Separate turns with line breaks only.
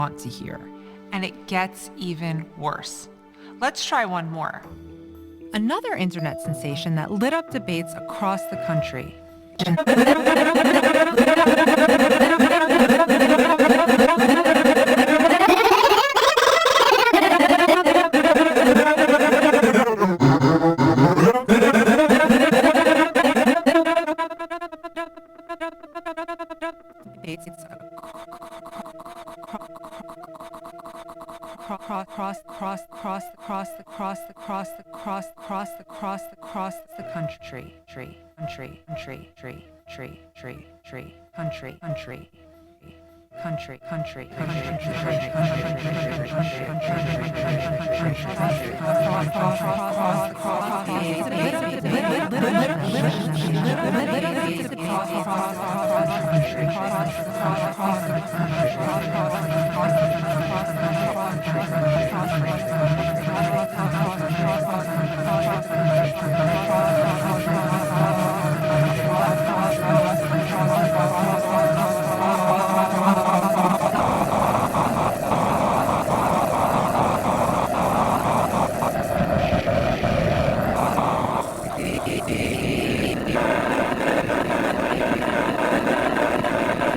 want to hear.
And it gets even worse. Let's try one more.
Another internet sensation that lit up debates across the country. Across the country, country.